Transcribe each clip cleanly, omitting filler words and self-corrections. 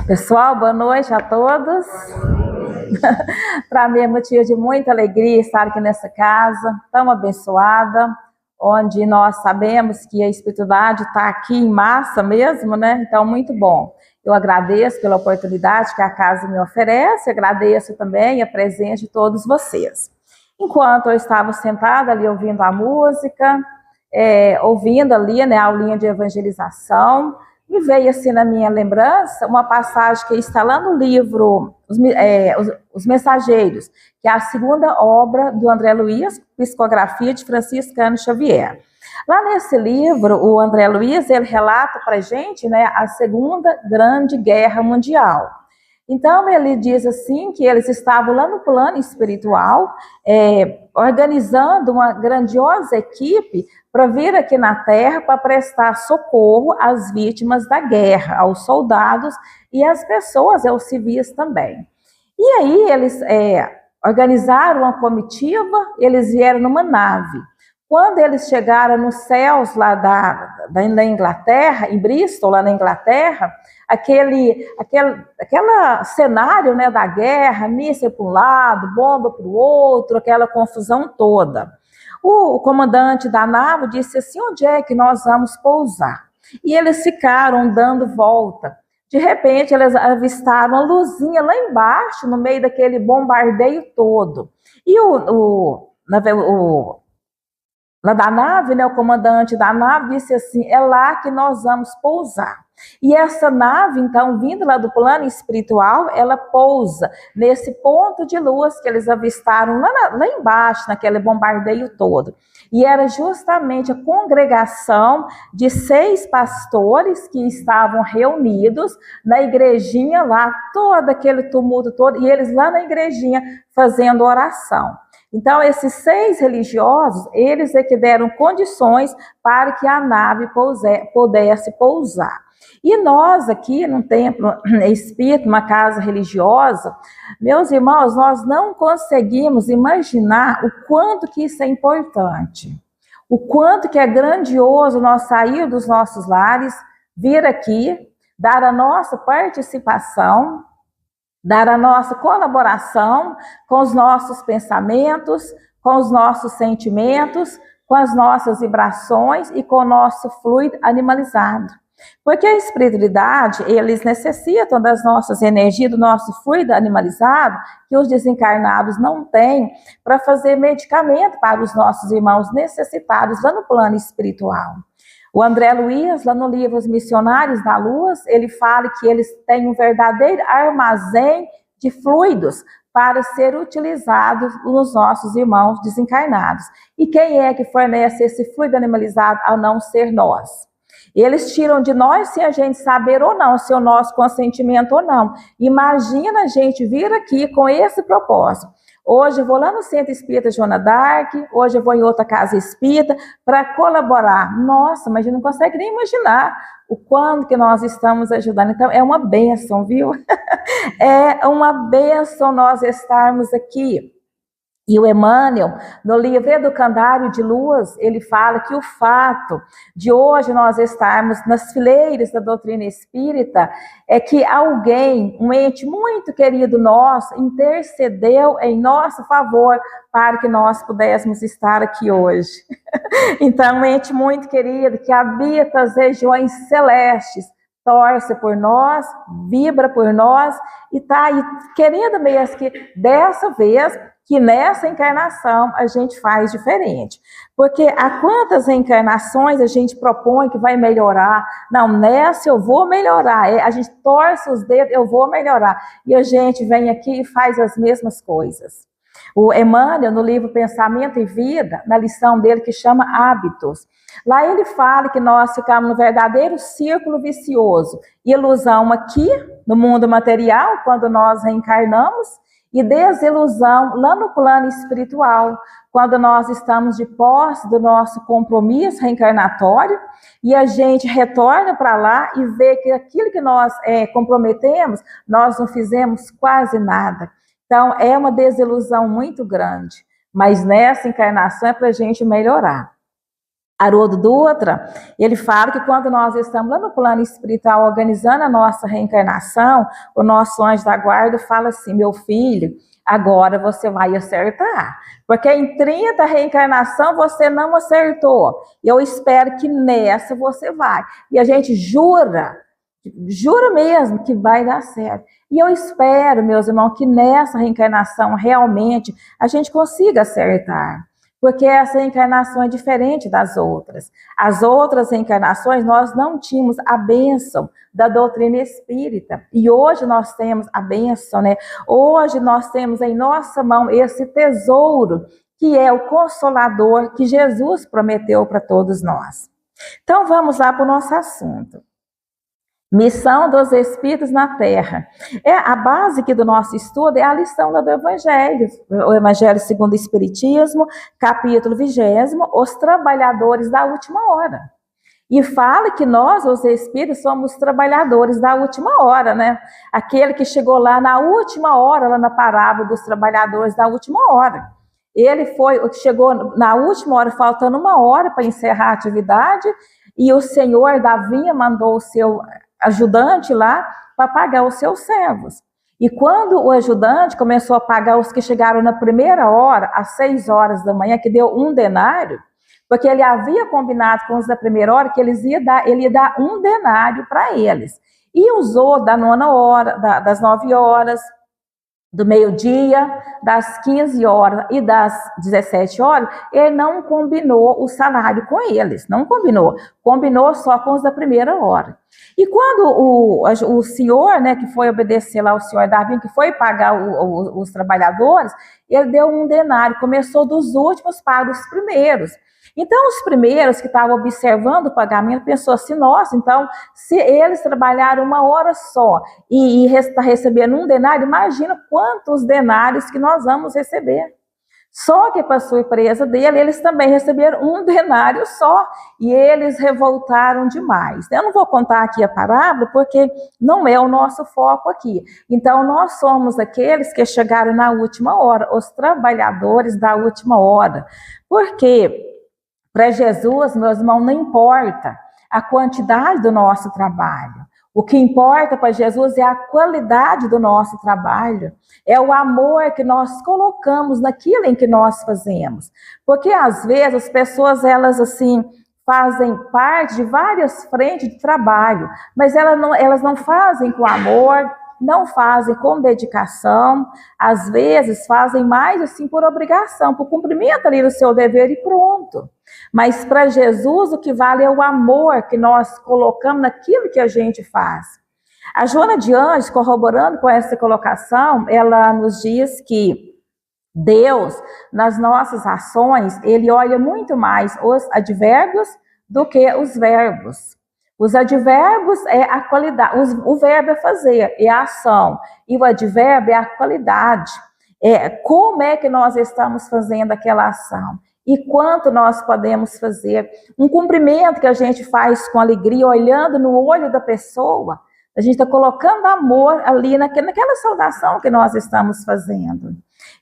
Pessoal, boa noite a todos. Para mim é motivo de muita alegria estar aqui nessa casa tão abençoada, onde nós sabemos que a espiritualidade está aqui em massa mesmo, né? Então, muito bom. Eu agradeço pela oportunidade que a casa me oferece, agradeço também a presença de todos vocês. Enquanto eu estava sentada ali ouvindo a música, ouvindo ali, né, a aulinha de evangelização, me veio assim na minha lembrança uma passagem que está lá no livro Os Mensageiros, que é a segunda obra do André Luiz, Psicografia de Francisco Cândido Xavier. Lá nesse livro, o André Luiz, ele relata para a gente, né, a Segunda Grande Guerra Mundial. Então, ele diz assim, que eles estavam lá no plano espiritual, organizando uma grandiosa equipe para vir aqui na Terra para prestar socorro às vítimas da guerra, aos soldados e às pessoas, aos civis também. E aí, eles organizaram uma comitiva, eles vieram numa nave. Quando eles chegaram nos céus lá da Inglaterra, em Bristol, lá na Inglaterra, aquele cenário, né, da guerra, míssil para um lado, bomba para o outro, aquela confusão toda. O comandante da nave disse assim, onde é que nós vamos pousar? E eles ficaram dando volta. De repente, eles avistaram uma luzinha lá embaixo, no meio daquele bombardeio todo. E lá da nave, né, o comandante da nave disse assim, é lá que nós vamos pousar. E essa nave, então, vindo lá do plano espiritual, ela pousa nesse ponto de luz que eles avistaram lá embaixo, naquele bombardeio todo. E era justamente a congregação de 6 pastores que estavam reunidos na igrejinha lá, todo aquele tumulto todo, e eles lá na igrejinha fazendo oração. Então, esses 6 religiosos, eles é que deram condições para que a nave pudesse pousar. E nós aqui, num templo espírita, uma casa religiosa, meus irmãos, nós não conseguimos imaginar o quanto que isso é importante. O quanto que é grandioso nós sair dos nossos lares, vir aqui, dar a nossa participação, dar a nossa colaboração com os nossos pensamentos, com os nossos sentimentos, com as nossas vibrações e com o nosso fluido animalizado. Porque a espiritualidade, eles necessitam das nossas energias, do nosso fluido animalizado, que os desencarnados não têm, para fazer medicamento para os nossos irmãos necessitados lá no plano espiritual. O André Luiz, lá no livro Os Missionários da Luz, ele fala que eles têm um verdadeiro armazém de fluidos para ser utilizados nos nossos irmãos desencarnados. E quem é que fornece esse fluido animalizado ao não ser nós? Eles tiram de nós sem a gente saber ou não, se é o nosso consentimento ou não. Imagina a gente vir aqui com esse propósito. Hoje eu vou lá no Centro Espírita Joana d'Arc, hoje eu vou em outra casa espírita para colaborar. Nossa, mas a gente não consegue nem imaginar o quanto que nós estamos ajudando. Então, é uma bênção, viu? É uma bênção nós estarmos aqui. E o Emmanuel, no livro Educandário de Luz, ele fala que o fato de hoje nós estarmos nas fileiras da doutrina espírita é que alguém, um ente muito querido nosso, intercedeu em nosso favor para que nós pudéssemos estar aqui hoje. Então, um ente muito querido que habita as regiões celestes, torce por nós, vibra por nós e está aí querendo mesmo que dessa vez, que nessa encarnação a gente faz diferente. Porque há quantas reencarnações a gente propõe que vai melhorar? Não, nessa eu vou melhorar. A gente torce os dedos, eu vou melhorar. E a gente vem aqui e faz as mesmas coisas. O Emmanuel, no livro Pensamento e Vida, na lição dele que chama Hábitos, lá ele fala que nós ficamos no verdadeiro círculo vicioso. Ilusão aqui, no mundo material, quando nós reencarnamos, e desilusão lá no plano espiritual, quando nós estamos de posse do nosso compromisso reencarnatório e a gente retorna para lá e vê que aquilo que nós comprometemos, nós não fizemos quase nada. Então, é uma desilusão muito grande, mas nessa encarnação é para a gente melhorar. Haroldo Dutra, ele fala que quando nós estamos lá no plano espiritual organizando a nossa reencarnação, o nosso anjo da guarda fala assim: meu filho, agora você vai acertar, porque em 30 reencarnação você não acertou, eu espero que nessa você vai, e a gente jura mesmo que vai dar certo, e eu espero, meus irmãos, que nessa reencarnação realmente a gente consiga acertar, porque essa reencarnação é diferente das outras. As outras reencarnações nós não tínhamos a bênção da doutrina espírita. E hoje nós temos a bênção, né? Hoje nós temos em nossa mão esse tesouro, que é o Consolador que Jesus prometeu para todos nós. Então vamos lá para o nosso assunto. Missão dos Espíritos na Terra. A base aqui do nosso estudo é a lição do Evangelho, o Evangelho segundo o Espiritismo, capítulo 20, os trabalhadores da última hora. E fala que nós, os Espíritos, somos trabalhadores da última hora, né? Aquele que chegou lá na última hora, lá na parábola dos trabalhadores da última hora. Ele foi o que chegou na última hora, faltando uma hora para encerrar a atividade, e o Senhor da vinha mandou o seu ajudante lá para pagar os seus servos. E quando o ajudante começou a pagar os que chegaram na primeira hora, às 6 horas da manhã, que deu 1 denário, porque ele havia combinado com os da primeira hora que ele ia dar 1 denário para eles. E usou da 9ª hora, das 9 horas, do meio-dia, das 15 horas e das 17 horas, ele não combinou o salário com eles, não combinou só com os da primeira hora. E quando o senhor, né, que foi obedecer lá, o senhor da vinha, que foi pagar os trabalhadores, ele deu 1 denário, começou dos últimos para os primeiros. Então, os primeiros que estavam observando o pagamento pensou assim: nossa, então, se eles trabalharam 1 hora só e está recebendo 1 denário, imagina quantos denários que nós vamos receber. Só que, para surpresa dele, eles também receberam 1 denário só, e eles revoltaram demais. Eu não vou contar aqui a parábola, porque não é o nosso foco aqui. Então, nós somos aqueles que chegaram na última hora, os trabalhadores da última hora. Por quê? Para Jesus, meus irmãos, não importa a quantidade do nosso trabalho. O que importa para Jesus é a qualidade do nosso trabalho, é o amor que nós colocamos naquilo em que nós fazemos. Porque às vezes as pessoas, elas assim, fazem parte de várias frentes de trabalho, mas elas não fazem com amor, não fazem com dedicação, às vezes fazem mais assim por obrigação, por cumprimento ali do seu dever e pronto. Mas para Jesus o que vale é o amor que nós colocamos naquilo que a gente faz. A Joana de Anjos, corroborando com essa colocação, ela nos diz que Deus, nas nossas ações, ele olha muito mais os advérbios do que os verbos. Os advérbios é a qualidade, o verbo é fazer, é a ação, e o advérbio é a qualidade. Como é que nós estamos fazendo aquela ação? E quanto nós podemos fazer? Um cumprimento que a gente faz com alegria, olhando no olho da pessoa, a gente está colocando amor ali naquela saudação que nós estamos fazendo.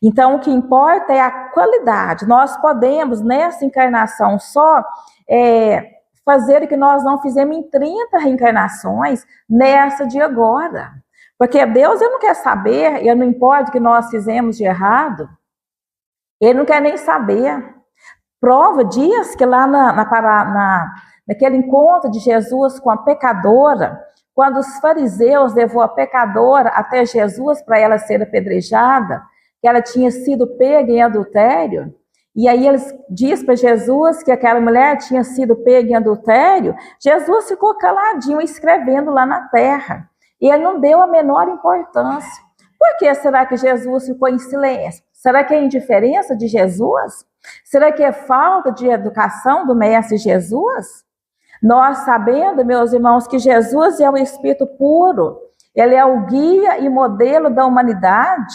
Então, o que importa é a qualidade. Nós podemos, nessa encarnação só, fazer o que nós não fizemos em 30 reencarnações nessa de agora. Porque Deus, ele não quer saber, e não importa o que nós fizemos de errado, ele não quer nem saber. Prova diz que lá naquele encontro de Jesus com a pecadora, quando os fariseus levou a pecadora até Jesus para ela ser apedrejada, que ela tinha sido pega em adultério, e aí eles diz para Jesus que aquela mulher tinha sido pega em adultério. Jesus ficou caladinho, escrevendo lá na terra. E ele não deu a menor importância. Por que será que Jesus ficou em silêncio? Será que é indiferença de Jesus? Será que é falta de educação do Mestre Jesus? Nós sabendo, meus irmãos, que Jesus é o Espírito puro. Ele é o guia e modelo da humanidade.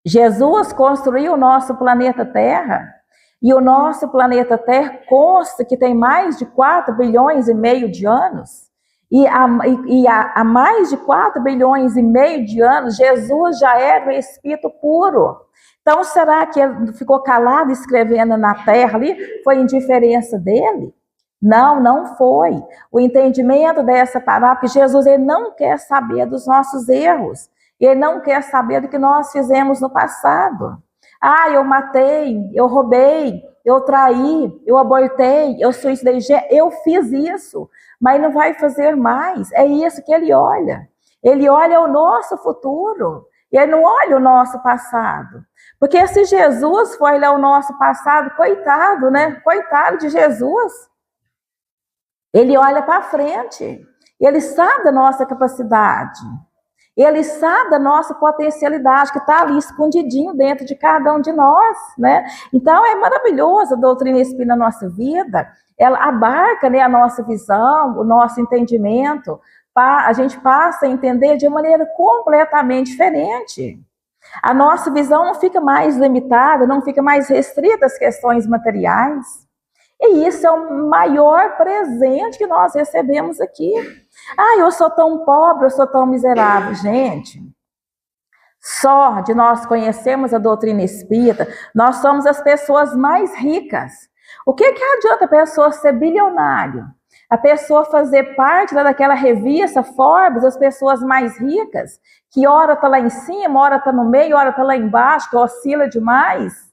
Jesus construiu o nosso planeta Terra, e o nosso planeta Terra consta que tem mais de 4,5 bilhões de anos. Há mais de 4 bilhões e meio de anos, Jesus já era o Espírito puro. Então, será que ele ficou calado escrevendo na terra ali? Foi indiferença dele? Não, não foi. O entendimento dessa palavra, que Jesus ele não quer saber dos nossos erros. Ele não quer saber do que nós fizemos no passado. Ah, eu matei, eu roubei, eu traí, eu abortei, eu suicidei, eu fiz isso, mas não vai fazer mais. É isso que ele olha. Ele olha o nosso futuro, e ele não olha o nosso passado. Porque se Jesus for olhar o nosso passado, coitado, né? Coitado de Jesus. Ele olha para frente, ele sabe da nossa capacidade. Ele sabe da nossa potencialidade, que está ali escondidinho dentro de cada um de nós, né? Então, é maravilhoso a doutrina espírita na nossa vida. Ela abarca, né, a nossa visão, o nosso entendimento. A gente passa a entender de maneira completamente diferente. A nossa visão não fica mais limitada, não fica mais restrita às questões materiais. E isso é o maior presente que nós recebemos aqui. Ah, eu sou tão pobre, eu sou tão miserável. Gente, só de nós conhecermos a doutrina espírita, nós somos as pessoas mais ricas. O que adianta a pessoa ser bilionário? A pessoa fazer parte daquela revista Forbes, as pessoas mais ricas, que hora está lá em cima, hora está no meio, hora está lá embaixo, que oscila demais.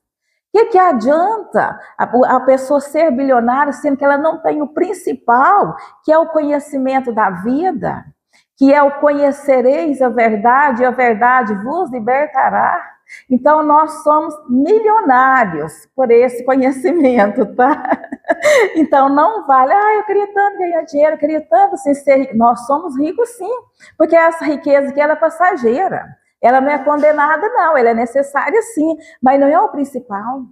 O que adianta a pessoa ser bilionária, sendo que ela não tem o principal, que é o conhecimento da vida, que é o conhecereis a verdade, e a verdade vos libertará. Então, nós somos milionários por esse conhecimento, tá? Então, não vale, eu queria tanto ganhar dinheiro, eu queria tanto assim, ser rico. Nós somos ricos sim, porque essa riqueza aqui ela é passageira. Ela não é condenada, não, ela é necessária sim, mas não é o principal.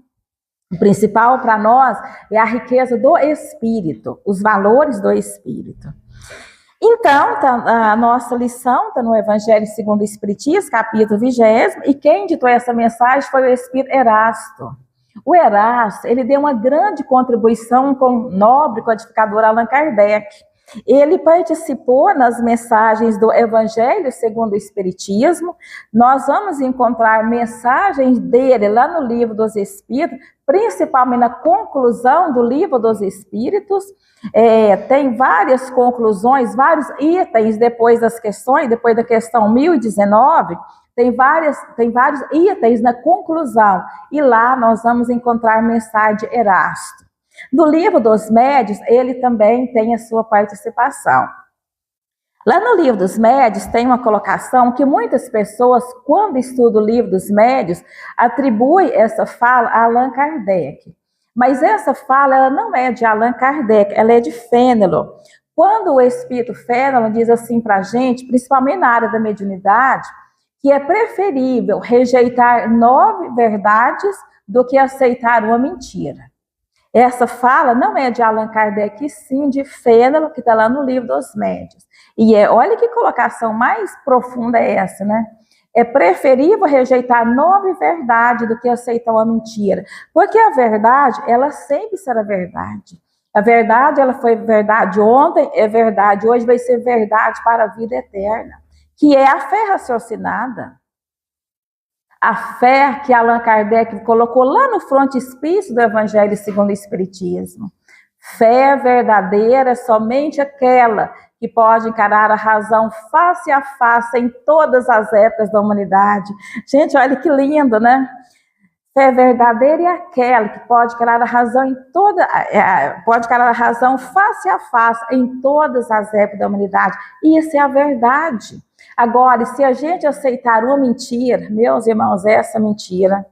O principal para nós é a riqueza do Espírito, os valores do Espírito. Então, a nossa lição está no Evangelho segundo o Espiritismo, capítulo 20, e quem ditou essa mensagem foi o Espírito Erasto. O Erasto, ele deu uma grande contribuição com o nobre codificador Allan Kardec. Ele participou nas mensagens do Evangelho segundo o Espiritismo. Nós vamos encontrar mensagens dele lá no Livro dos Espíritos, principalmente na conclusão do Livro dos Espíritos. Tem várias conclusões, vários itens depois das questões, depois da questão 1019, tem vários itens na conclusão. E lá nós vamos encontrar mensagem de Erasto. No Livro dos Médiuns, ele também tem a sua participação. Lá no Livro dos Médiuns tem uma colocação que muitas pessoas, quando estudam o Livro dos Médiuns, atribuem essa fala a Allan Kardec. Mas essa fala ela não é de Allan Kardec, ela é de Fénelon. Quando o Espírito Fénelon diz assim para a gente, principalmente na área da mediunidade, que é preferível rejeitar 9 verdades do que aceitar uma mentira. Essa fala não é de Allan Kardec, sim de Fénelon, que está lá no Livro dos Médiuns. E olha que colocação mais profunda é essa, né? É preferível rejeitar 9 verdades do que aceitar uma mentira. Porque a verdade, ela sempre será verdade. A verdade, ela foi verdade ontem, é verdade hoje, vai ser verdade para a vida eterna. Que é a fé raciocinada. A fé que Allan Kardec colocou lá no frontispício do Evangelho segundo o Espiritismo. Fé verdadeira é somente aquela que pode encarar a razão face a face em todas as épocas da humanidade. Gente, olha que lindo, né? Fé verdadeira é aquela que pode encarar a razão pode encarar a razão face a face em todas as épocas da humanidade. Isso é a verdade. Agora, se a gente aceitar uma mentira, meus irmãos, essa mentira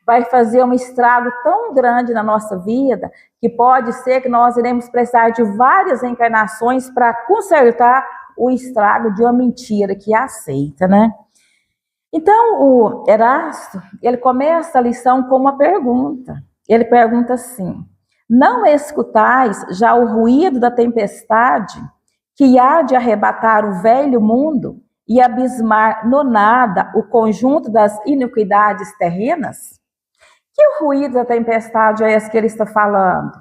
vai fazer um estrago tão grande na nossa vida, que pode ser que nós iremos precisar de várias encarnações para consertar o estrago de uma mentira que aceita, né? Então, o Erasto, ele começa a lição com uma pergunta. Ele pergunta assim: não escutais já o ruído da tempestade que há de arrebatar o velho mundo e abismar no nada o conjunto das iniquidades terrenas? Que ruído da tempestade é esse que ele está falando?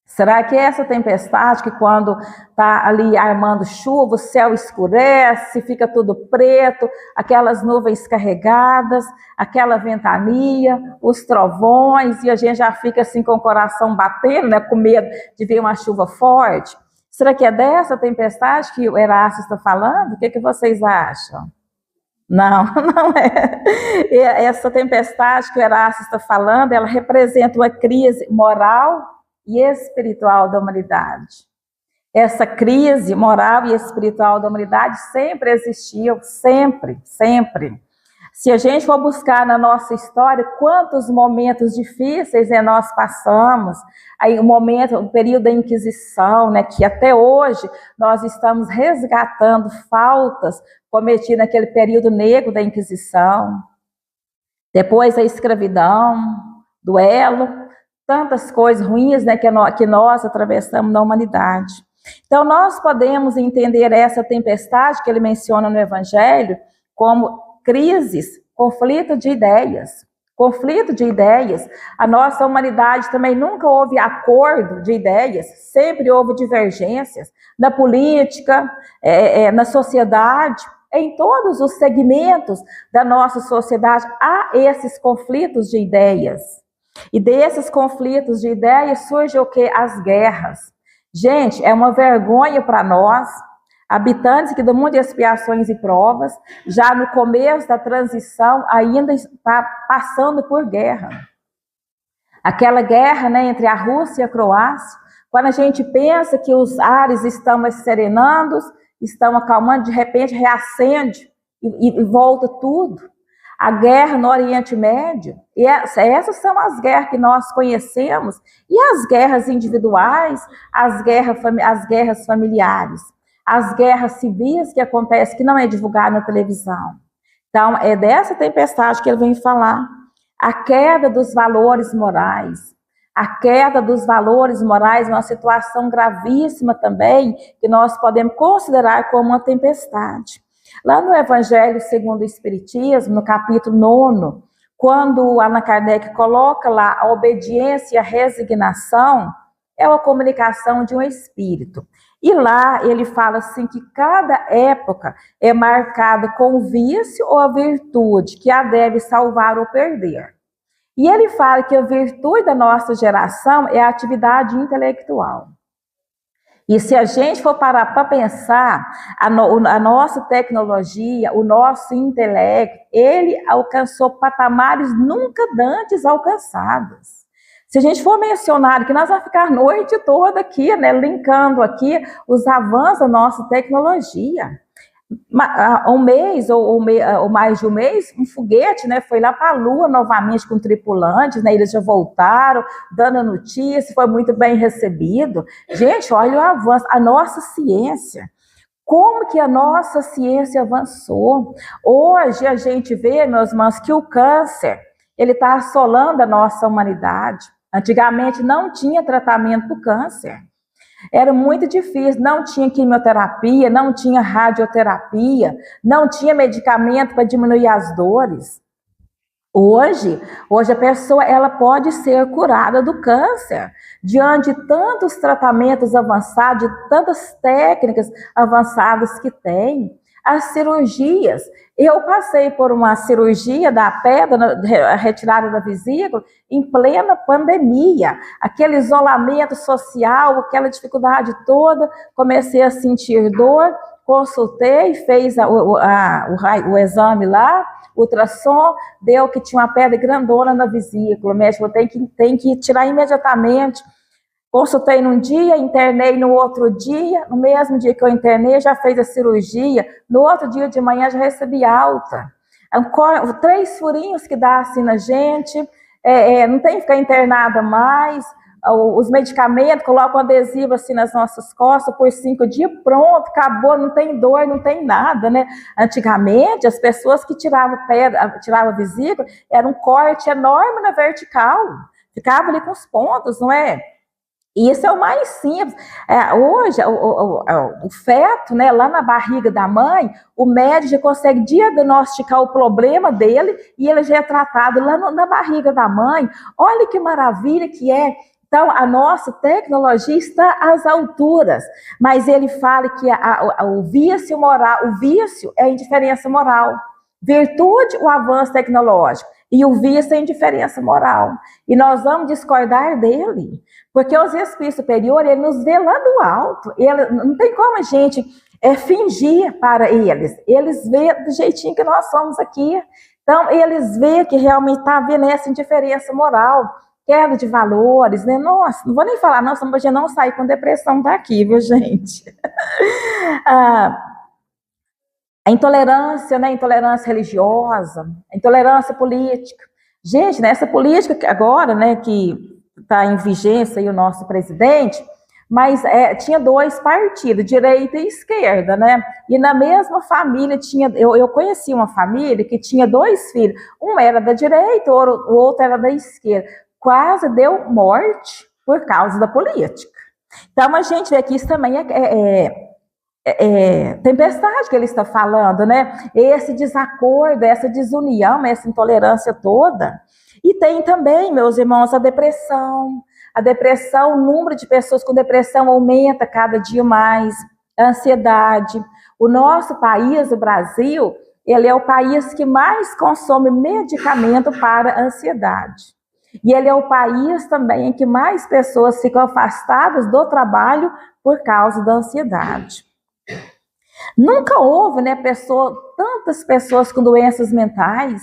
Será que é essa tempestade que quando está ali armando chuva, o céu escurece, fica tudo preto, aquelas nuvens carregadas, aquela ventania, os trovões, e a gente já fica assim com o coração batendo, né, com medo de ver uma chuva forte? Será que é dessa tempestade que o Erasto está falando? O que vocês acham? Não, não é. Essa tempestade que o Erasto está falando, ela representa uma crise moral e espiritual da humanidade. Essa crise moral e espiritual da humanidade sempre existiu, sempre, sempre. Se a gente for buscar na nossa história quantos momentos difíceis nós passamos, aí o período da Inquisição, né, que até hoje nós estamos resgatando faltas cometidas naquele período negro da Inquisição, depois a escravidão, duelo, tantas coisas ruins, né, que nós atravessamos na humanidade. Então nós podemos entender essa tempestade que ele menciona no Evangelho como crises, conflito de ideias. Conflito de ideias. A nossa humanidade também nunca houve acordo de ideias, sempre houve divergências na política, na sociedade, em todos os segmentos da nossa sociedade há esses conflitos de ideias. E desses conflitos de ideias surge o quê? As guerras. Gente, é uma vergonha para nós, habitantes aqui do mundo de expiações e provas, já no começo da transição, ainda está passando por guerra. Aquela guerra, né, entre a Rússia e a Croácia, quando a gente pensa que os ares estão serenando, estão acalmando, de repente reacende e volta tudo. A guerra no Oriente Médio, e essas são as guerras que nós conhecemos, e as guerras individuais, as guerras familiares, as guerras civis que acontecem, que não é divulgado na televisão. Então, é dessa tempestade que ele vem falar. A queda dos valores morais. A queda dos valores morais é uma situação gravíssima também, que nós podemos considerar como uma tempestade. Lá no Evangelho segundo o Espiritismo, no capítulo 9, quando Allan Kardec coloca lá a obediência e a resignação, é uma comunicação de um espírito. E lá ele fala assim que cada época é marcada com o vício ou a virtude que a deve salvar ou perder. E ele fala que a virtude da nossa geração é a atividade intelectual. E se a gente for parar para pensar, a nossa tecnologia, o nosso intelecto, ele alcançou patamares nunca antes alcançados. Se a gente for mencionar que nós vamos ficar a noite toda aqui, né, linkando aqui os avanços da nossa tecnologia. Um mês ou mais de um mês, um foguete, né, foi lá para a Lua novamente com tripulantes, né, eles já voltaram, dando a notícia, foi muito bem recebido. Gente, olha o avanço, a nossa ciência. Como que a nossa ciência avançou? Hoje a gente vê, meus irmãos, que o câncer, ele está assolando a nossa humanidade. Antigamente não tinha tratamento para o câncer. Era muito difícil, não tinha quimioterapia, não tinha radioterapia, não tinha medicamento para diminuir as dores. Hoje a pessoa ela pode ser curada do câncer, diante de tantos tratamentos avançados, de tantas técnicas avançadas que tem. As cirurgias, eu passei por uma cirurgia da pedra, a retirada da vesícula, em plena pandemia, aquele isolamento social, aquela dificuldade toda, comecei a sentir dor, consultei, fez o exame lá, ultrassom, deu que tinha uma pedra grandona na vesícula, o médico tem que tirar imediatamente. Consultei num dia, internei no outro dia, no mesmo dia que eu internei, já fez a cirurgia, no outro dia de manhã já recebi alta. 3 furinhos que dá assim na gente, não tem que ficar internada mais, os medicamentos, colocam adesivo assim nas nossas costas por 5 dias, pronto, acabou, não tem dor, não tem nada, né? Antigamente, as pessoas que tiravam vesícula, era um corte enorme na vertical, ficava ali com os pontos, não é? E isso é o mais simples. Hoje, o feto, né, lá na barriga da mãe, o médico já consegue diagnosticar o problema dele e ele já é tratado lá na barriga da mãe. Olha que maravilha que é Então, a nossa tecnologia está às alturas, mas ele fala que o vício moral, o vício é a indiferença moral, virtude, o avanço tecnológico, e o vício é a indiferença moral. E nós vamos discordar dele, porque os espíritos superiores, ele nos vê lá do alto, ele, não tem como a gente fingir para eles vê do jeitinho que nós somos aqui. Então, eles vê que realmente está havendo essa indiferença moral, queda de valores, né? Nossa, não vou nem falar, não, senão a gente não sair com depressão daqui, viu, gente? A intolerância, né? Intolerância religiosa, a intolerância política. Gente, nessa política agora, né, que está em vigência aí o nosso presidente, mas tinha dois partidos, direita e esquerda, né? E na mesma família tinha, eu conheci uma família que tinha dois filhos, um era da direita, o outro era da esquerda. Quase deu morte por causa da política. Então a gente vê que isso também tempestade que ele está falando, né? Esse desacordo, essa desunião, essa intolerância toda. E tem também, meus irmãos, a depressão. A depressão, o número de pessoas com depressão aumenta cada dia mais. A ansiedade. O nosso país, o Brasil, ele é o país que mais consome medicamento para ansiedade. E ele é o país também em que mais pessoas ficam afastadas do trabalho por causa da ansiedade. Nunca houve, né, tantas pessoas com doenças mentais,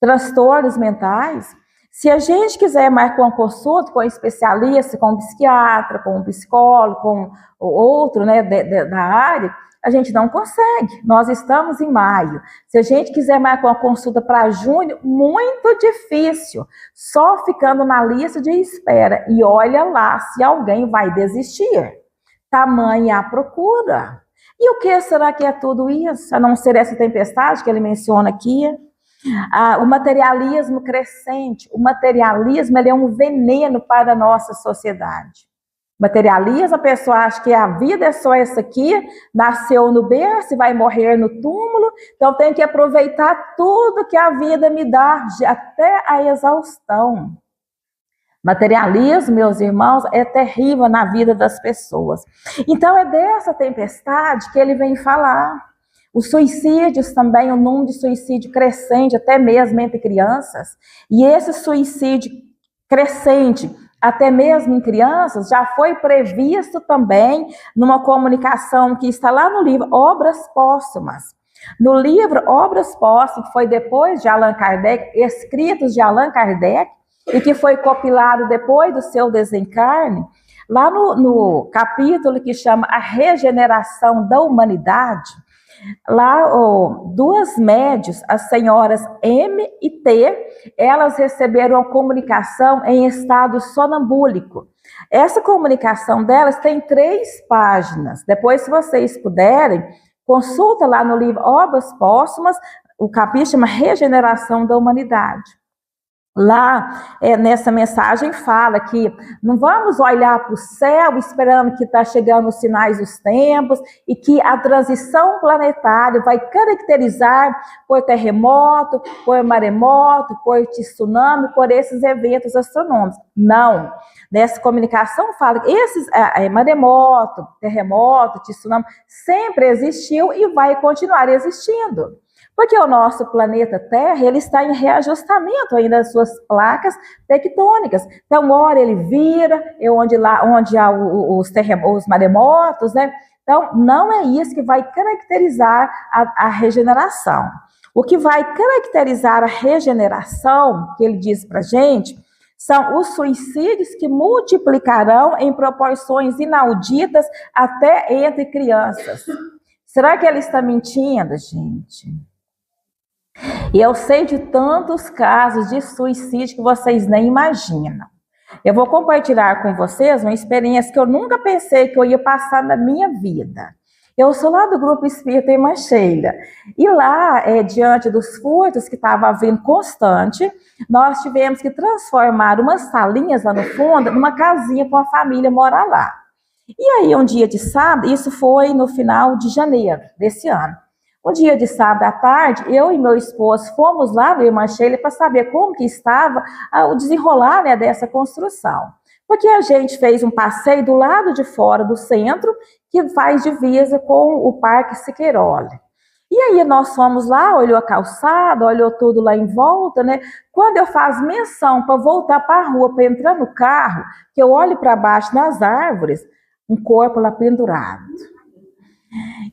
transtornos mentais. Se a gente quiser marcar uma consulta com um especialista, com um psiquiatra, com um psicólogo, com outro, né, da área, a gente não consegue. Nós estamos em maio. Se a gente quiser marcar uma consulta para junho, muito difícil. Só ficando na lista de espera. E olha lá se alguém vai desistir. Tamanha a procura. E o que será que é tudo isso? A não ser essa tempestade que ele menciona aqui. O materialismo crescente. O materialismo, ele é um veneno para a nossa sociedade. Materialismo, a pessoa acha que a vida é só essa aqui, nasceu no berço e vai morrer no túmulo, então tem que aproveitar tudo que a vida me dá, até a exaustão. Materialismo, meus irmãos, é terrível na vida das pessoas. Então é dessa tempestade que ele vem falar. Os suicídios também, o número de suicídio crescente, até mesmo entre crianças. E esse suicídio crescente, até mesmo em crianças, já foi previsto também numa comunicação que está lá no livro Obras Póstumas. No livro Obras Póstumas, que foi depois de Allan Kardec, escritos de Allan Kardec, e que foi compilado depois do seu desencarne, lá no capítulo que chama A Regeneração da Humanidade, lá duas médios, as senhoras M e T, elas receberam a comunicação em estado sonambúlico. Essa comunicação delas tem 3 páginas. Depois, se vocês puderem, consulta lá no livro Obras Póstumas, o capítulo chama Regeneração da Humanidade. Lá, nessa mensagem, fala que não vamos olhar para o céu esperando que está chegando os sinais dos tempos e que a transição planetária vai caracterizar por terremoto, por maremoto, por tsunami, por esses eventos astronômicos. Não. Nessa comunicação fala que esses maremoto, terremoto, tsunami sempre existiu e vai continuar existindo. Porque o nosso planeta Terra, ele está em reajustamento ainda das suas placas tectônicas. Então, ora ele vira, onde há os maremotos, né? Então, não é isso que vai caracterizar a regeneração. O que vai caracterizar a regeneração, que ele diz para a gente, são os suicídios que multiplicarão em proporções inauditas até entre crianças. Será que ele está mentindo, gente? E eu sei de tantos casos de suicídio que vocês nem imaginam. Eu vou compartilhar com vocês uma experiência que eu nunca pensei que eu ia passar na minha vida. Eu sou lá do Grupo Espírita Irmã Sheila. E lá, diante dos furtos que estavam havendo constante, nós tivemos que transformar umas salinhas lá no fundo numa casinha para a família morar lá. E aí, um dia de sábado, isso foi no final de janeiro desse ano. Um dia de sábado à tarde, eu e meu esposo fomos lá no Irmã Sheila para saber como que estava o desenrolar, né, dessa construção. porque a gente fez um passeio do lado de fora do centro, que faz divisa com o Parque Siqueirole. E aí nós fomos lá, olhou a calçada, olhou tudo lá em volta, né? Quando eu faço menção para voltar para a rua, para entrar no carro, que eu olho para baixo nas árvores, um corpo lá pendurado.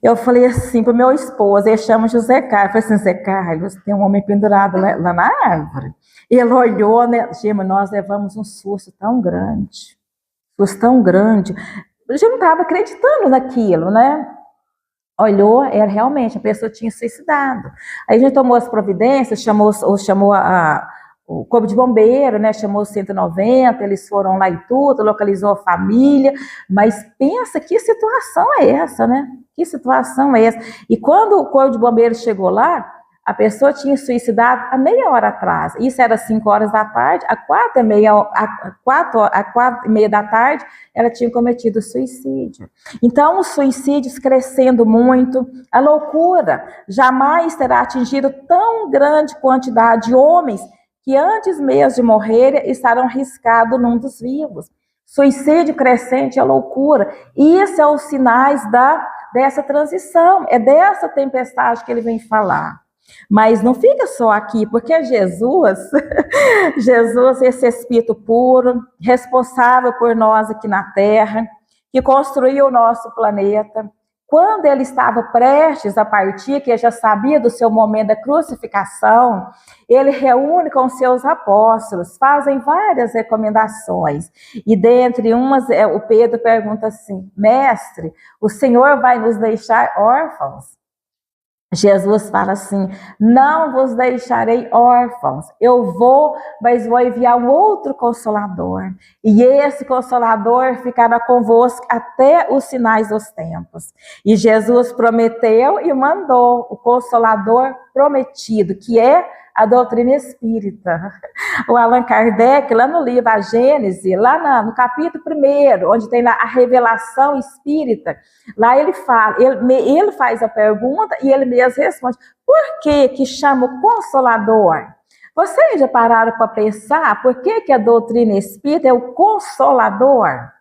Eu falei assim para o meu esposo, ele chama José Carlos, eu falei assim, Zé Carlos, tem um homem pendurado lá na árvore. Ele olhou, né? Gema, nós levamos um susto tão grande. A gente não estava acreditando naquilo, né? Olhou, era realmente, a pessoa tinha suicidado. Aí a gente tomou as providências, chamou o corpo de bombeiro, né? Chamou o 190, eles foram lá e tudo, localizou a família, mas pensa que situação é essa, né? Que situação é essa? E quando o corpo de bombeiro chegou lá, a pessoa tinha suicidado há meia hora atrás. Isso era 5 horas da tarde, às 4h30 da tarde, ela tinha cometido suicídio. Então, os suicídios crescendo muito, a loucura jamais terá atingido tão grande quantidade de homens que antes mesmo de morrer estarão riscados num dos vivos. Suicídio crescente é loucura. Isso é os sinais dessa transição, é dessa tempestade que ele vem falar. Mas não fica só aqui, porque Jesus, esse Espírito puro, responsável por nós aqui na Terra, que construiu o nosso planeta, quando ele estava prestes a partir, que ele já sabia do seu momento da crucificação, ele reúne com seus apóstolos, fazem várias recomendações. E dentre umas, o Pedro pergunta assim, mestre, o Senhor vai nos deixar órfãos? Jesus fala assim, não vos deixarei órfãos, mas vou enviar um outro Consolador, e esse Consolador ficará convosco até os sinais dos tempos. E Jesus prometeu e mandou o Consolador prometido, que é a doutrina espírita. O Allan Kardec, lá no livro A Gênese, lá no capítulo 1, onde tem lá a revelação espírita, lá ele fala, ele faz a pergunta e ele mesmo responde, por que chama o Consolador? Vocês já pararam para pensar por que a doutrina espírita é o Consolador?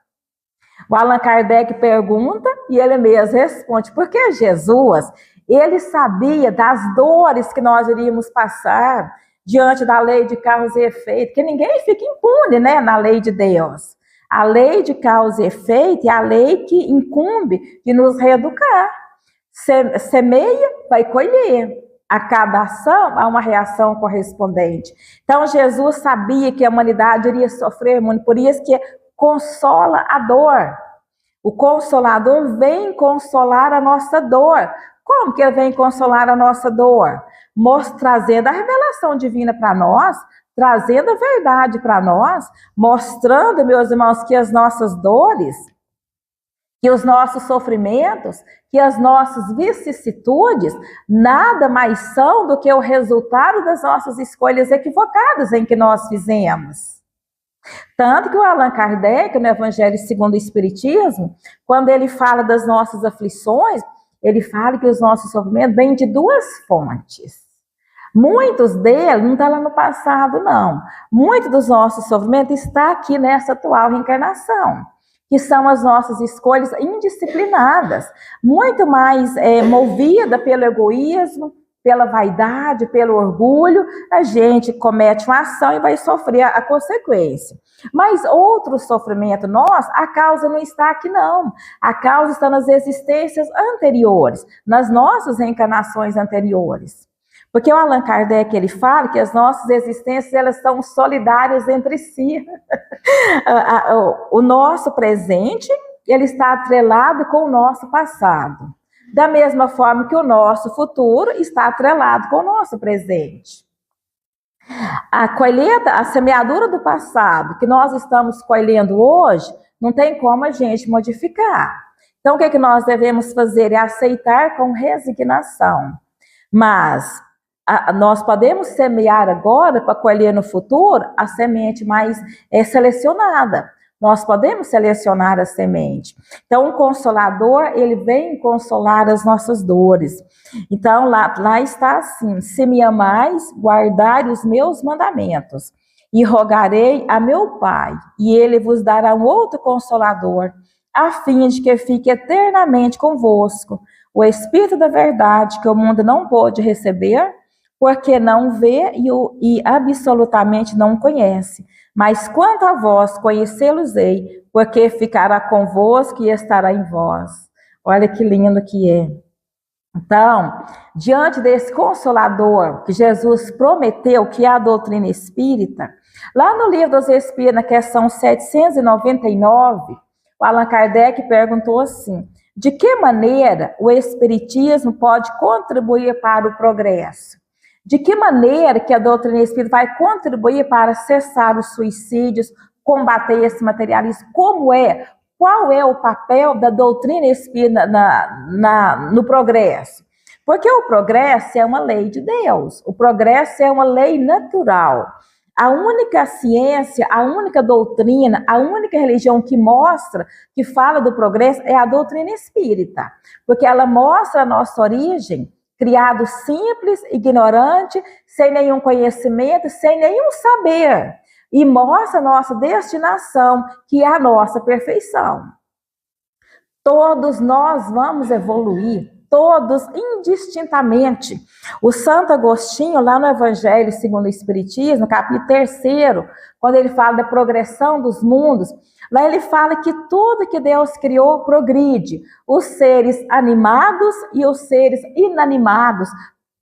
O Allan Kardec pergunta e ele mesmo responde, porque Jesus, ele sabia das dores que nós iríamos passar diante da lei de causa e efeito, que ninguém fica impune, né, na lei de Deus. A lei de causa e efeito é a lei que incumbe de nos reeducar. Semeia, vai colher. A cada ação há uma reação correspondente. Então Jesus sabia que a humanidade iria sofrer muito, por isso que consola a dor. O Consolador vem consolar a nossa dor. Como que ele vem consolar a nossa dor? Trazendo a revelação divina para nós, trazendo a verdade para nós, mostrando, meus irmãos, que as nossas dores, que os nossos sofrimentos, que as nossas vicissitudes, nada mais são do que o resultado das nossas escolhas equivocadas em que nós fizemos. Tanto que o Allan Kardec, no Evangelho segundo o Espiritismo, quando ele fala das nossas aflições, ele fala que os nossos sofrimentos vêm de 2 fontes. Muitos deles não estão lá no passado, não. Muito dos nossos sofrimentos está aqui nessa atual reencarnação, que são as nossas escolhas indisciplinadas, muito mais movida pelo egoísmo, pela vaidade, pelo orgulho, a gente comete uma ação e vai sofrer a consequência. Mas outro sofrimento nosso, a causa não está aqui não. A causa está nas existências anteriores, nas nossas reencarnações anteriores. Porque o Allan Kardec, ele fala que as nossas existências, elas são solidárias entre si. O nosso presente, ele está atrelado com o nosso passado. Da mesma forma que o nosso futuro está atrelado com o nosso presente. A colheita, a semeadura do passado que nós estamos colhendo hoje, não tem como a gente modificar. Então, o que nós devemos fazer é aceitar com resignação. Mas nós podemos semear agora para colher no futuro a semente mais selecionada. Nós podemos selecionar a semente. Então, o Consolador, ele vem consolar as nossas dores. Então, lá está assim, se me amais, guardai os meus mandamentos. E rogarei a meu Pai, e ele vos dará um outro Consolador, a fim de que fique eternamente convosco, o Espírito da verdade, que o mundo não pôde receber, porque não vê e absolutamente não conhece. Mas quanto a vós, conhecê-los-ei, porque ficará convosco e estará em vós. Olha que lindo que é. Então, diante desse Consolador que Jesus prometeu, que é a doutrina espírita, lá no Livro dos Espíritos, na questão 799, o Allan Kardec perguntou assim: de que maneira o Espiritismo pode contribuir para o progresso? De que maneira que a doutrina espírita vai contribuir para cessar os suicídios, combater esse materialismo? Como é? Qual é o papel da doutrina espírita no progresso? Porque o progresso é uma lei de Deus, o progresso é uma lei natural. A única ciência, a única doutrina, a única religião que mostra, que fala do progresso é a doutrina espírita, porque ela mostra a nossa origem, criado simples, ignorante, sem nenhum conhecimento, sem nenhum saber, e mostra a nossa destinação, que é a nossa perfeição. Todos nós vamos evoluir, todos indistintamente. O Santo Agostinho, lá no Evangelho segundo o Espiritismo, no capítulo 3º, quando ele fala da progressão dos mundos, lá ele fala que tudo que Deus criou progride. Os seres animados e os seres inanimados,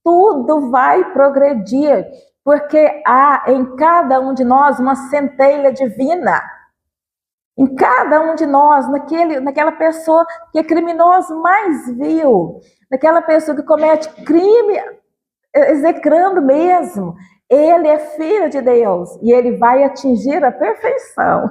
tudo vai progredir, porque há em cada um de nós uma centelha divina. Em cada um de nós, naquela pessoa que é criminoso mais vil, naquela pessoa que comete crime execrando mesmo, ele é filho de Deus e ele vai atingir a perfeição.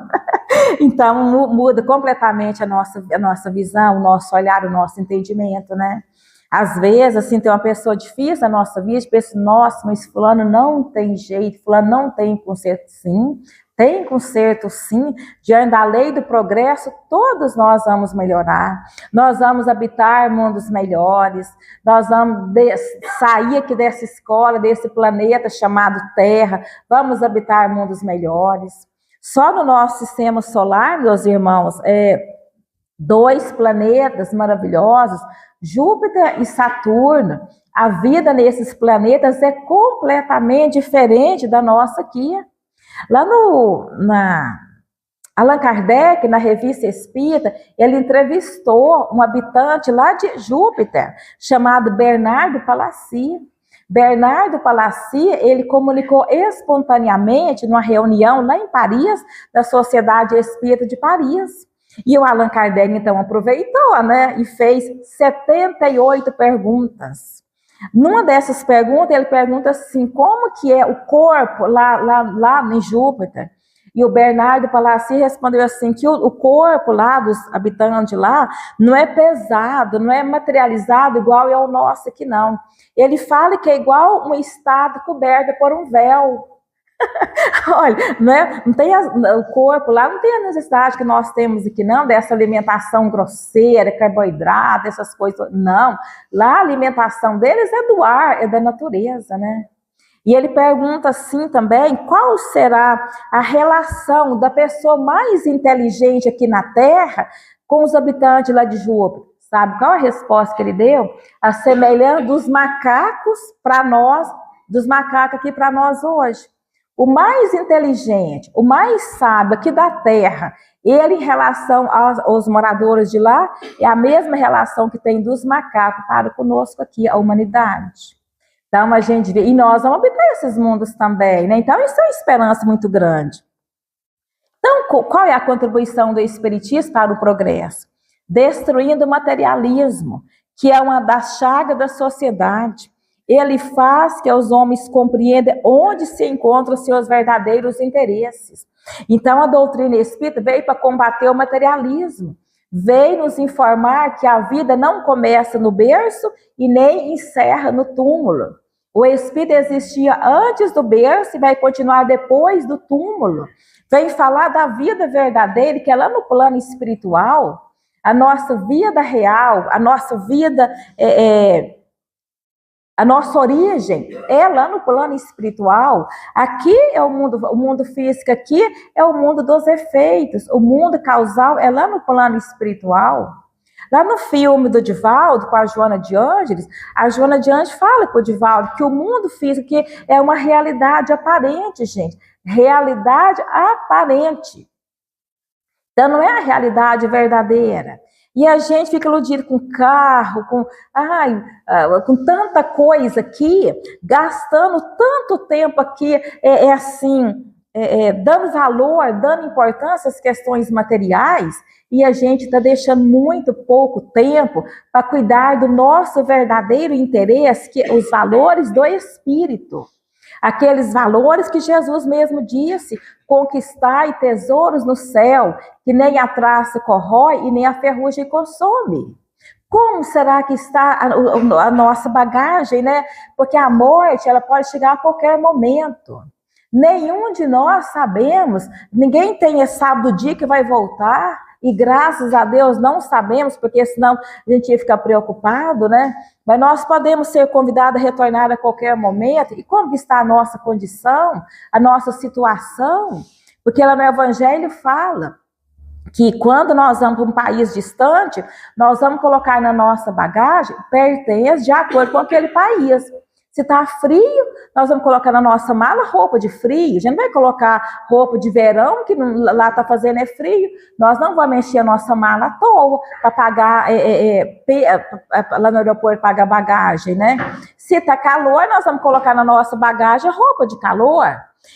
Então muda completamente a nossa visão, o nosso olhar, o nosso entendimento, né? Às vezes, assim, tem uma pessoa difícil na nossa vida, pensa, nossa, mas fulano não tem jeito, fulano não tem conserto. Sim, tem conserto sim, diante da lei do progresso, todos nós vamos melhorar, nós vamos habitar mundos melhores, nós vamos sair aqui dessa escola, desse planeta chamado Terra, vamos habitar mundos melhores. Só no nosso sistema solar, meus irmãos, 2 planetas maravilhosos, Júpiter e Saturno. A vida nesses planetas é completamente diferente da nossa aqui. Lá Allan Kardec, na Revista Espírita, ele entrevistou um habitante lá de Júpiter, chamado Bernardo Palissy. Bernardo Palissy, ele comunicou espontaneamente numa reunião lá em Paris, da Sociedade Espírita de Paris. E o Allan Kardec, então, aproveitou, né, e fez 78 perguntas. Numa dessas perguntas, ele pergunta assim, como que é o corpo lá em Júpiter? E o Bernardo Palissy respondeu assim, que o corpo lá dos habitantes lá não é pesado, não é materializado igual é o nosso aqui, não. Ele fala que é igual uma estátua coberta por um véu. Olha, né? Não tem o corpo lá não tem a necessidade que nós temos aqui, não, dessa alimentação grosseira, carboidrato, essas coisas. Não, lá a alimentação deles é do ar, é da natureza, né? E ele pergunta assim também, qual será a relação da pessoa mais inteligente aqui na Terra com os habitantes lá de Júpiter? Sabe qual a resposta que ele deu? A semelhança dos macacos para nós, dos macacos aqui para nós hoje. O mais inteligente, o mais sábio aqui da Terra, ele em relação aos moradores de lá, é a mesma relação que tem dos macacos para conosco aqui, a humanidade. Então a gente vê, e nós vamos habitar esses mundos também, né? Então isso é uma esperança muito grande. Então qual é a contribuição do Espiritismo para o progresso? Destruindo o materialismo, que é uma das chagas da sociedade. Ele faz que os homens compreendam onde se encontram seus verdadeiros interesses. Então, a doutrina espírita veio para combater o materialismo. Veio nos informar que a vida não começa no berço e nem encerra no túmulo. O espírito existia antes do berço e vai continuar depois do túmulo. Vem falar da vida verdadeira, que é lá no plano espiritual, a nossa vida real, a nossa vida A nossa origem é lá no plano espiritual. Aqui é o mundo físico aqui é o mundo dos efeitos. O mundo causal é lá no plano espiritual. Lá no filme do Divaldo, com a Joana de Ângeles, a Joana de Ângeles fala com o Divaldo que o mundo físico aqui é uma realidade aparente, gente. Realidade aparente. Então não é a realidade verdadeira. E a gente fica iludido com carro, com tanta coisa aqui, gastando tanto tempo aqui, dando valor, dando importância às questões materiais, e a gente está deixando muito pouco tempo para cuidar do nosso verdadeiro interesse, que os valores do Espírito. Aqueles valores que Jesus mesmo disse, conquistai tesouros no céu, que nem a traça corrói e nem a ferrugem consome. Como será que está a nossa bagagem, né? Porque a morte, ela pode chegar a qualquer momento. Nenhum de nós sabemos, ninguém sabe do dia que vai voltar, e graças a Deus não sabemos, porque senão a gente ia ficar preocupado, né? Mas nós podemos ser convidados a retornar a qualquer momento. E como está a nossa condição, a nossa situação? Porque lá no Evangelho fala que quando nós vamos para um país distante, nós vamos colocar na nossa bagagem pertences de acordo com aquele país. Se está frio, nós vamos colocar na nossa mala roupa de frio. A gente não vai colocar roupa de verão, que lá está fazendo é frio. Nós não vamos encher a nossa mala à toa para pagar, lá no aeroporto, pagar bagagem, né? Se está calor, nós vamos colocar na nossa bagagem roupa de calor.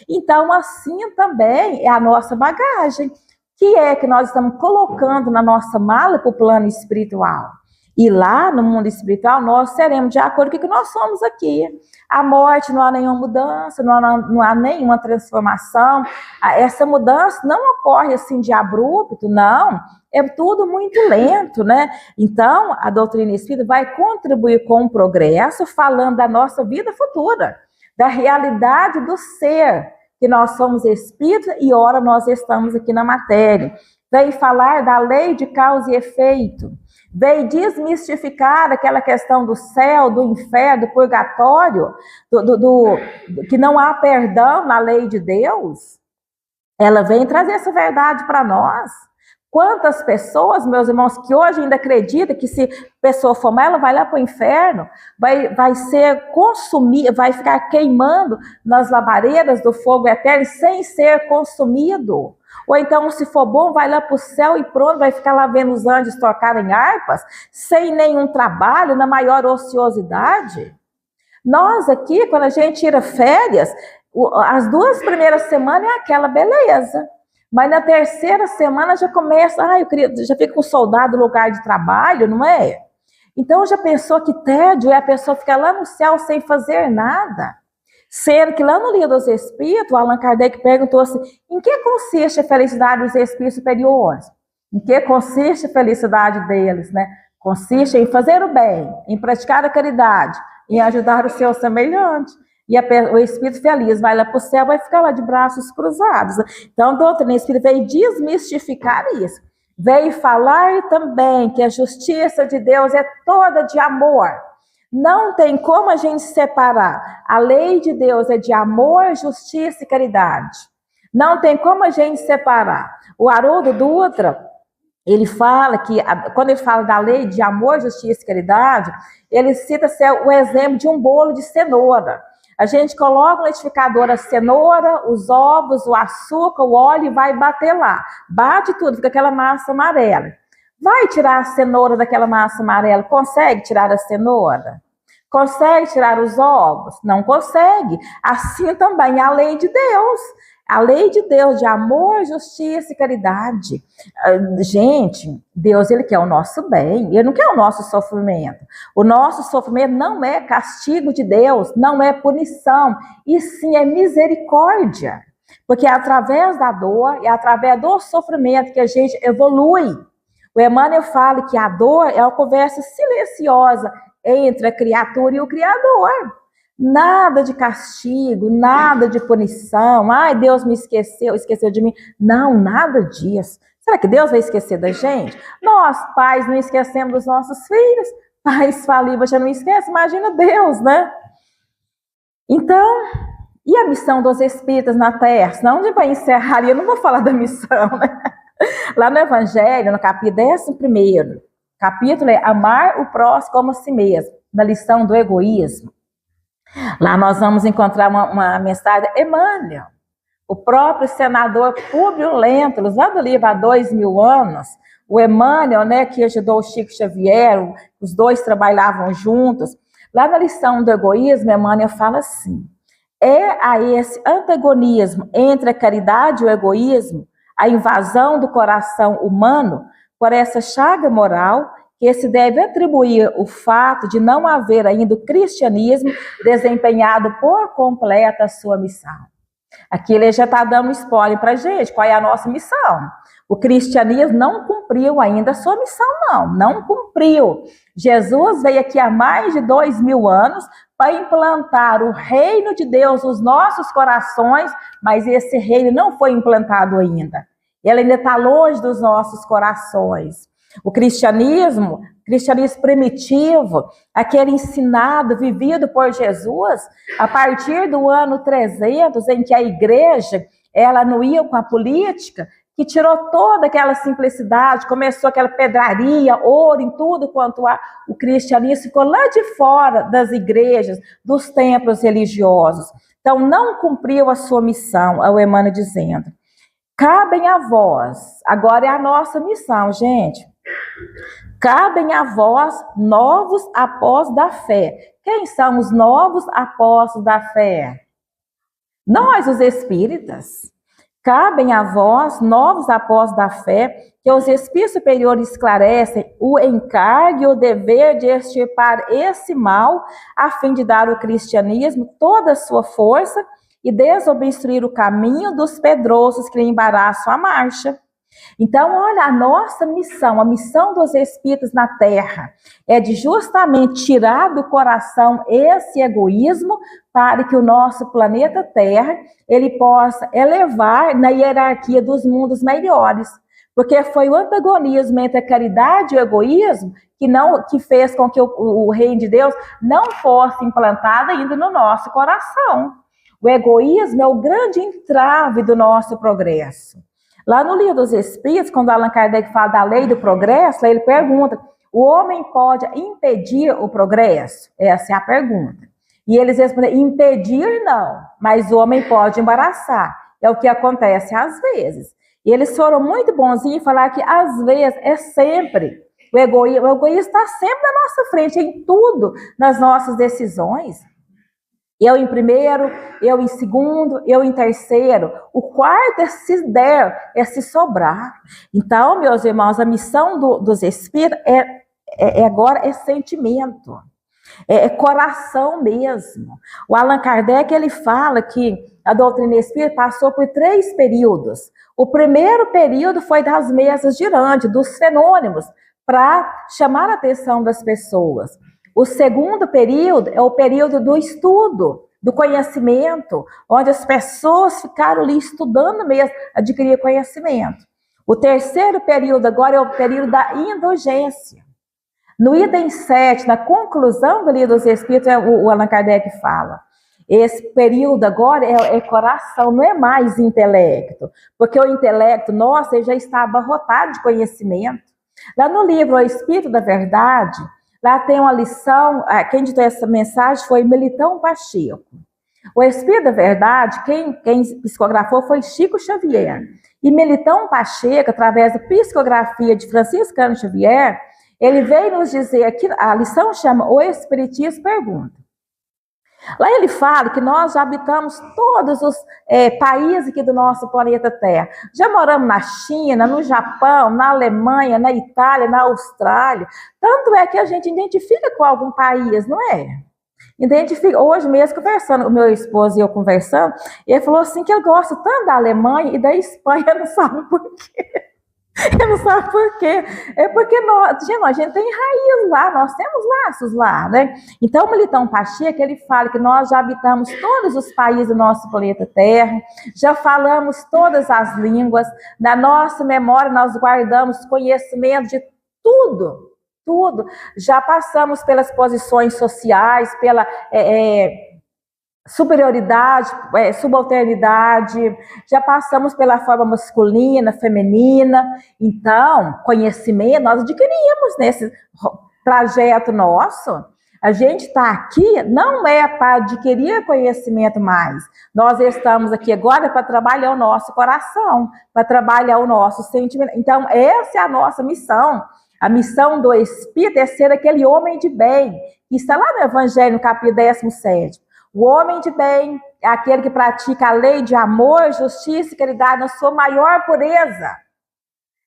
Então, assim também é a nossa bagagem, que é que nós estamos colocando na nossa mala para o plano espiritual. E lá no mundo espiritual, nós seremos de acordo com o que nós somos aqui. A morte não há nenhuma mudança, não há nenhuma transformação. Essa mudança não ocorre assim de abrupto, não. É tudo muito lento, né? Então, a doutrina espírita vai contribuir com o progresso, falando da nossa vida futura, da realidade do ser, que nós somos espíritos e ora nós estamos aqui na matéria. Vem falar da lei de causa e efeito. Veio desmistificar aquela questão do céu, do inferno, do purgatório, que não há perdão na lei de Deus. Ela vem trazer essa verdade para nós. Quantas pessoas, meus irmãos, que hoje ainda acreditam que se a pessoa for mal, ela vai lá para o inferno, vai ser consumida, vai ficar queimando nas labaredas do fogo eterno sem ser consumido. Ou então, se for bom, vai lá para o céu e pronto, vai ficar lá vendo os anjos tocarem harpas, sem nenhum trabalho, na maior ociosidade. Nós aqui, quando a gente tira férias, as 2 primeiras semanas é aquela beleza. Mas na 3ª semana já começa, já fica com soldado no lugar de trabalho, não é? Então já pensou que tédio é a pessoa ficar lá no céu sem fazer nada? Sendo que lá no Livro dos Espíritos, Allan Kardec perguntou assim, em que consiste a felicidade dos espíritos superiores? Em que consiste a felicidade deles, né? Consiste em fazer o bem, em praticar a caridade, em ajudar o seu semelhante. E o espírito feliz vai lá para o céu, vai ficar lá de braços cruzados. Então, a doutrina espírita veio desmistificar isso. Veio falar também que a justiça de Deus é toda de amor. Não tem como a gente separar. A lei de Deus é de amor, justiça e caridade. Não tem como a gente separar. O Haroldo Dutra, ele fala que, quando ele fala da lei de amor, justiça e caridade, ele cita o exemplo de um bolo de cenoura. A gente coloca no liquidificador a cenoura, os ovos, o açúcar, o óleo e vai bater lá. Bate tudo, fica aquela massa amarela. Vai tirar a cenoura daquela massa amarela? Consegue tirar a cenoura? Consegue tirar os ovos? Não consegue. Assim também a lei de Deus. A lei de Deus de amor, justiça e caridade. Gente, Deus, ele quer o nosso bem. Ele não quer o nosso sofrimento. O nosso sofrimento não é castigo de Deus, não é punição. E sim é misericórdia. Porque é através da dor, é através do sofrimento que a gente evolui. O Emmanuel fala que a dor é uma conversa silenciosa entre a criatura e o Criador. Nada de castigo, nada de punição. Ai, Deus me esqueceu de mim. Não, nada disso. Será que Deus vai esquecer da gente? Nós, pais, não esquecemos dos nossos filhos. pais falíveis, já não esquece, imagina Deus, né? Então, e a missão dos espíritas na Terra? Senão, onde vai encerrar, eu não vou falar da missão, né? Lá no Evangelho, no capítulo 11º, capítulo é Amar o próximo como a si mesmo, na lição do egoísmo. Lá nós vamos encontrar uma mensagem de Emmanuel, o próprio senador Públio Lentulus, lá do livro Há 2000 anos, o Emmanuel, né, que ajudou o Chico Xavier, os dois trabalhavam juntos. Lá na lição do egoísmo, Emmanuel fala assim: é a esse antagonismo entre a caridade e o egoísmo, a invasão do coração humano por essa chaga moral, que se deve atribuir o fato de não haver ainda o cristianismo desempenhado por completa a sua missão. Aqui ele já está dando spoiler para a gente, qual é a nossa missão. O cristianismo não cumpriu ainda a sua missão, não cumpriu. Jesus veio aqui há mais de 2000 anos para implantar o reino de Deus nos nossos corações, mas esse reino não foi implantado ainda. Ele ainda está longe dos nossos corações. O cristianismo primitivo, aquele ensinado, vivido por Jesus, a partir do ano 300, em que a igreja, ela não ia com a política, que tirou toda aquela simplicidade, começou aquela pedraria, ouro em tudo quanto o cristianismo ficou lá de fora das igrejas, dos templos religiosos. Então, não cumpriu a sua missão, é o Emmanuel dizendo. Cabem a vós, agora é a nossa missão, gente. Cabem a vós novos apóstolos da fé. Quem são os novos apóstolos da fé? Nós, os espíritas. Cabem a vós novos apóstolos da fé, que os espíritos superiores esclarecem o encargo e o dever de extirpar esse mal, a fim de dar ao cristianismo toda a sua força e desobstruir o caminho dos pedrosos que lhe embaraçam a marcha. Então, olha, a nossa missão, a missão dos espíritos na Terra, é de justamente tirar do coração esse egoísmo para que o nosso planeta Terra, ele possa elevar na hierarquia dos mundos melhores. Porque foi o antagonismo entre a caridade e o egoísmo que fez com que o reino de Deus não fosse implantado ainda no nosso coração. O egoísmo é o grande entrave do nosso progresso. Lá no Livro dos Espíritos, quando Allan Kardec fala da lei do progresso, ele pergunta: o homem pode impedir o progresso? Essa é a pergunta. E eles respondem: impedir não, mas o homem pode embaraçar. É o que acontece às vezes. E eles foram muito bonzinhos em falar que às vezes é sempre. O egoísmo está sempre na nossa frente, em tudo, nas nossas decisões. Eu em primeiro, eu em segundo, eu em terceiro. O quarto é se der, é se sobrar. Então, meus irmãos, a missão dos espíritos agora é sentimento. É coração mesmo. O Allan Kardec, ele fala que a doutrina espírita passou por 3 períodos. O primeiro período foi das mesas girantes, dos fenômenos, para chamar a atenção das pessoas. O segundo período é o período do estudo, do conhecimento, onde as pessoas ficaram ali estudando mesmo, adquirir conhecimento. O terceiro período agora é o período da indulgência. No item 7, na conclusão do Livro dos Espíritos, o Allan Kardec fala: esse período agora é coração, não é mais intelecto, porque o intelecto nosso ele já está abarrotado de conhecimento. Lá no livro O Espírito da Verdade, lá tem uma lição, quem ditou essa mensagem foi Melitão Pacheco. O Espírito da Verdade, quem psicografou foi Chico Xavier. E Melitão Pacheco, através da psicografia de Franciscano Xavier, ele veio nos dizer que a lição chama O Espiritismo Pergunta. Lá ele fala que nós já habitamos todos os países aqui do nosso planeta Terra. Já moramos na China, no Japão, na Alemanha, na Itália, na Austrália. Tanto é que a gente identifica com algum país, não é? Identifica. Hoje mesmo, conversando, o meu esposo e eu conversando, ele falou assim que ele gosta tanto da Alemanha e da Espanha, não sabe por quê. Eu não sabe por quê. É porque a gente tem raiz lá, nós temos laços lá, né? Então, o Melitão Pacheco, ele fala que nós já habitamos todos os países do nosso planeta Terra, já falamos todas as línguas, na nossa memória nós guardamos conhecimento de tudo tudo. Já passamos pelas posições sociais, pela superioridade, subalternidade, já passamos pela forma masculina, feminina. Então, conhecimento nós adquirimos nesse trajeto nosso. A gente está aqui não é para adquirir conhecimento mais. Nós estamos aqui agora para trabalhar o nosso coração, para trabalhar o nosso sentimento. Então, essa é a nossa missão. A missão do Espírito é ser aquele homem de bem, que está lá no Evangelho, no capítulo 17. O homem de bem é aquele que pratica a lei de amor, justiça e caridade na sua maior pureza.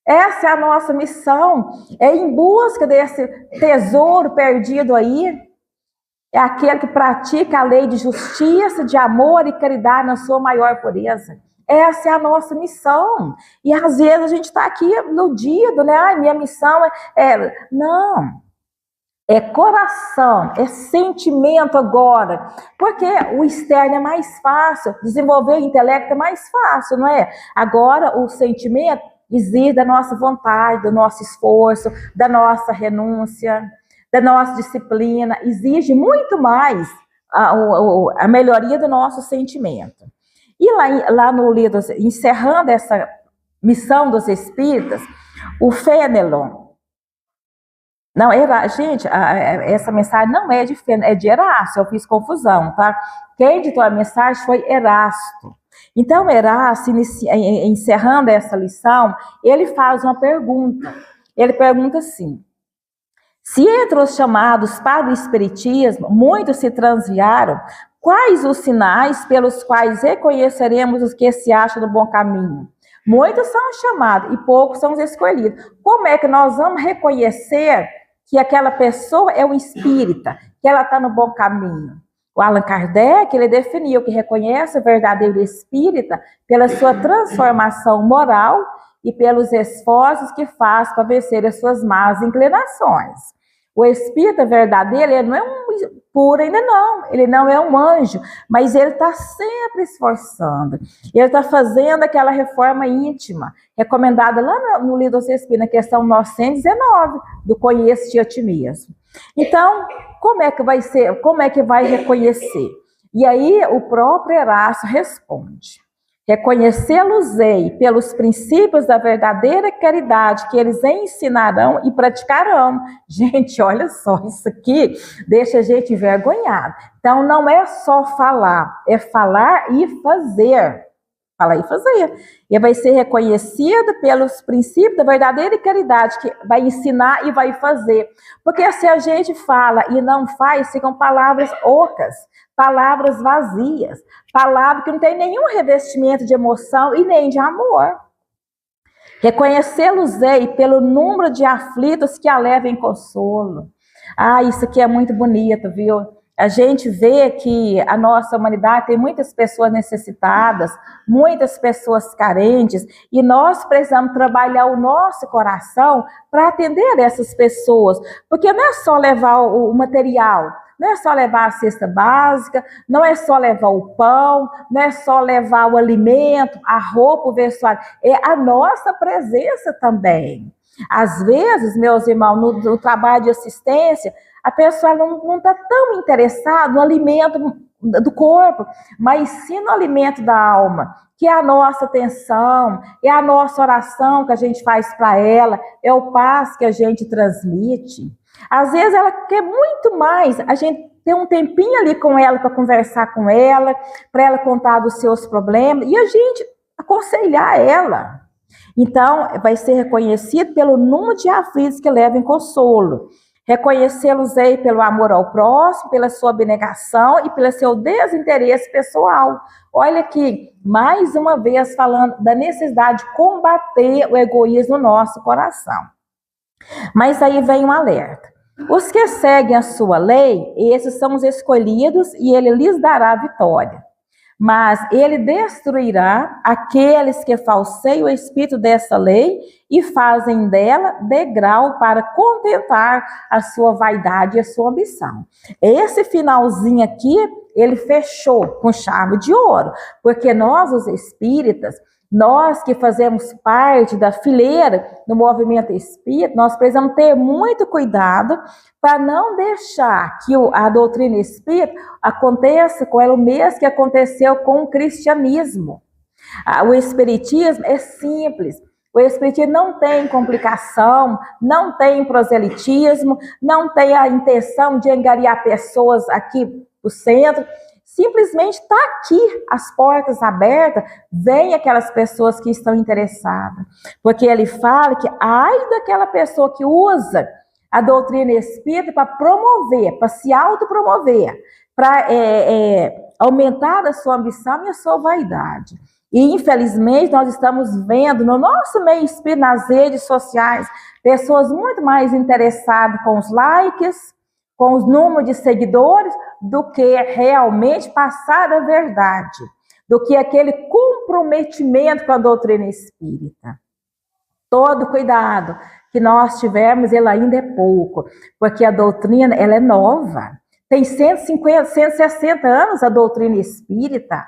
Essa é a nossa missão, é em busca desse tesouro perdido aí. É aquele que pratica a lei de justiça, de amor e caridade na sua maior pureza. Essa é a nossa missão. E às vezes a gente está aqui iludido, né? Ai, minha missão Não. É coração, é sentimento agora. Porque o externo é mais fácil, desenvolver o intelecto é mais fácil, não é? Agora o sentimento exige da nossa vontade, do nosso esforço, da nossa renúncia, da nossa disciplina, exige muito mais a melhoria do nosso sentimento. E lá no livro, encerrando essa missão dos espíritas, o Fenelon, não, gente, essa mensagem não é de Fenelon, é de Erasto, eu fiz confusão, tá? Quem editou a mensagem foi Erasto. Então, Erasto, encerrando essa lição, ele faz uma pergunta. Ele pergunta assim: se entre os chamados para o espiritismo, muitos se transviaram, quais os sinais pelos quais reconheceremos os que se acham no bom caminho? Muitos são chamados e poucos são os escolhidos. Como é que nós vamos reconhecer que aquela pessoa é um espírita, que ela está no bom caminho? O Allan Kardec, ele definiu que reconhece o verdadeiro espírita pela sua transformação moral e pelos esforços que faz para vencer as suas más inclinações. O espírita verdadeiro, ele não é um puro ainda não, ele não é um anjo, mas ele está sempre esforçando, ele está fazendo aquela reforma íntima, recomendada lá no livro dos Espíritos, na questão 919, do conhece-te a ti mesmo. Então, como é que vai ser, como é que vai reconhecer? E aí o próprio Erasto responde: reconhecê-los-ei pelos princípios da verdadeira caridade que eles ensinarão e praticarão. Gente, olha só, isso aqui deixa a gente envergonhado. Então, não é só falar, é falar e fazer. Falar e fazer. E vai ser reconhecido pelos princípios da verdadeira caridade, que vai ensinar e vai fazer. Porque se a gente fala e não faz, ficam palavras ocas, palavras vazias, palavras que não tem nenhum revestimento de emoção e nem de amor. Reconhecê-los-ei pelo número de aflitos que a levem consolo. Ah, isso aqui é muito bonito, viu? A gente vê que a nossa humanidade tem muitas pessoas necessitadas, muitas pessoas carentes, e nós precisamos trabalhar o nosso coração para atender essas pessoas, porque não é só levar o material, não é só levar a cesta básica, não é só levar o pão, não é só levar o alimento, a roupa, o vestuário, é a nossa presença também. Às vezes, meus irmãos, no trabalho de assistência, a pessoa não está tão interessada no alimento do corpo, mas sim no alimento da alma, que é a nossa atenção, é a nossa oração que a gente faz para ela, é o paz que a gente transmite. Às vezes ela quer muito mais, a gente ter um tempinho ali com ela para conversar com ela, para ela contar dos seus problemas e a gente aconselhar ela. Então, vai ser reconhecido pelo número de aflitos que levem consolo. Reconhecê-los-ei pelo amor ao próximo, pela sua abnegação e pelo seu desinteresse pessoal. Olha aqui, mais uma vez falando da necessidade de combater o egoísmo no nosso coração. Mas aí vem um alerta. Os que seguem a sua lei, esses são os escolhidos e ele lhes dará a vitória. Mas ele destruirá aqueles que falseiam o espírito dessa lei e fazem dela degrau para contentar a sua vaidade e a sua ambição. Esse finalzinho aqui, ele fechou com chave de ouro, porque nós, os espíritas, Nós que fazemos parte da fileira do movimento espírita, nós precisamos ter muito cuidado para não deixar que a doutrina espírita aconteça com ela o mesmo que aconteceu com o cristianismo. O espiritismo é simples. O espiritismo não tem complicação, não tem proselitismo, não tem a intenção de angariar pessoas aqui para o centro. Simplesmente está aqui, as portas abertas, vem aquelas pessoas que estão interessadas. Porque ele fala que ai daquela pessoa que usa a doutrina espírita para promover, para se autopromover, para aumentar a sua ambição e a sua vaidade. E, infelizmente, nós estamos vendo no nosso meio espírita, nas redes sociais, pessoas muito mais interessadas com os likes, com os números de seguidores, do que realmente passar a verdade, do que aquele comprometimento com a doutrina espírita. Todo cuidado que nós tivermos, ele ainda é pouco, porque a doutrina, ela é nova. Tem 150, 160 anos a doutrina espírita.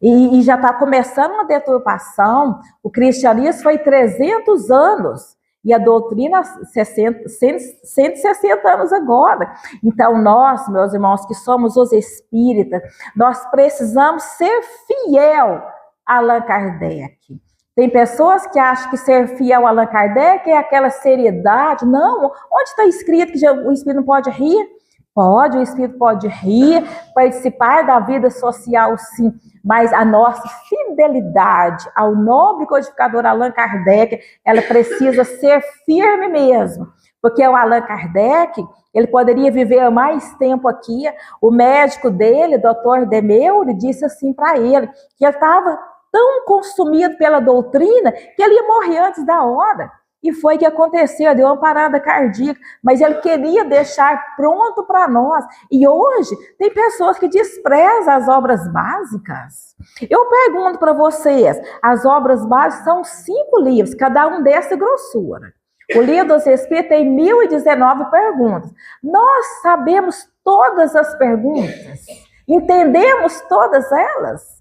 E já está começando uma deturpação. O cristianismo foi 300 anos e a doutrina 160 anos agora. Então nós, meus irmãos, que somos os espíritas, nós precisamos ser fiel a Allan Kardec. Tem pessoas que acham que ser fiel a Allan Kardec é aquela seriedade. Não, onde está escrito que o espírito não pode rir? Pode, o espírito pode rir, participar da vida social, sim, mas a nossa fidelidade ao nobre codificador Allan Kardec, ela precisa ser firme mesmo, porque o Allan Kardec, ele poderia viver mais tempo aqui. O médico dele, Dr. Demeure, disse assim para ele, que ele estava tão consumido pela doutrina, que ele ia morrer antes da hora. E foi o que aconteceu, deu uma parada cardíaca, mas ele queria deixar pronto para nós. E hoje tem pessoas que desprezam as obras básicas. Eu pergunto para vocês, as obras básicas são 5 livros, cada um dessa grossura. O Livro dos Espíritos tem 1019 perguntas. Nós sabemos todas as perguntas, entendemos todas elas.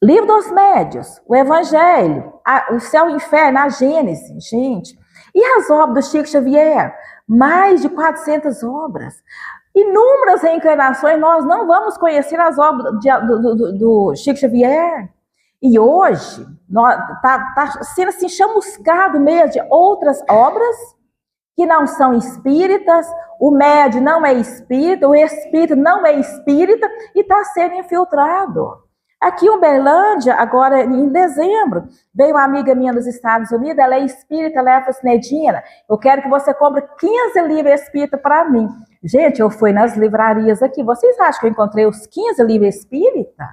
Livro dos Médiuns, o Evangelho, o Céu e o Inferno, a Gênese, gente. E as obras do Chico Xavier? Mais de 400 obras. Inúmeras reencarnações, nós não vamos conhecer as obras do Chico Xavier. E hoje, está sendo assim, chamuscado mesmo de outras obras que não são espíritas, o médium não é espírita, o espírito não é espírita e está sendo infiltrado. Aqui em Uberlândia, agora em dezembro, veio uma amiga minha dos Estados Unidos, ela é espírita, ela é Nedina, eu quero que você compre 15 livros espírita para mim. Gente, eu fui nas livrarias aqui, vocês acham que eu encontrei os 15 livros espírita?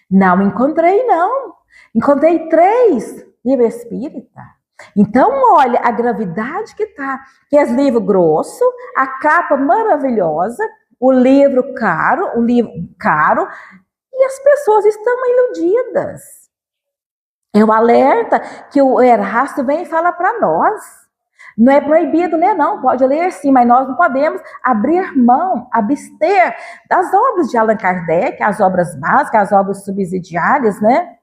Não encontrei, não. Encontrei 3 livros espírita. Então, olha a gravidade que tá. Que é livro grosso, a capa maravilhosa, o livro caro, e as pessoas estão iludidas. É um alerta que o Erasto vem e fala para nós. Não é proibido ler, não. Pode ler sim, mas nós não podemos abrir mão, abster das obras de Allan Kardec, as obras básicas, as obras subsidiárias, né?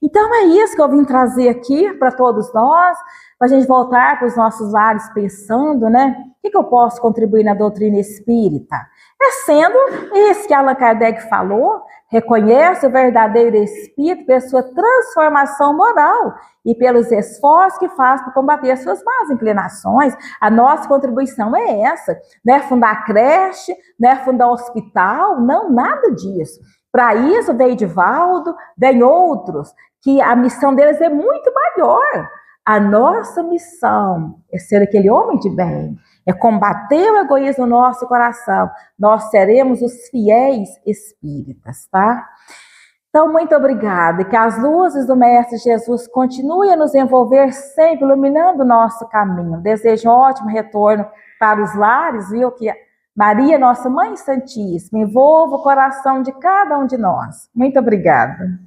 Então é isso que eu vim trazer aqui para todos nós, para a gente voltar para os nossos lares pensando, né? O que eu posso contribuir na doutrina espírita? É sendo esse que Allan Kardec falou, reconhece o verdadeiro espírito pela sua transformação moral e pelos esforços que faz para combater as suas más inclinações. A nossa contribuição é essa, não é fundar creche, não é fundar hospital, não, nada disso. Para isso veio Divaldo, vem outros, que a missão deles é muito maior. A nossa missão é ser aquele homem de bem, é combater o egoísmo no nosso coração. Nós seremos os fiéis espíritas, tá? Então, muito obrigada, e que as luzes do Mestre Jesus continuem a nos envolver sempre, iluminando o nosso caminho. Desejo um ótimo retorno para os lares, viu? Que Maria, nossa Mãe Santíssima, envolva o coração de cada um de nós. Muito obrigada.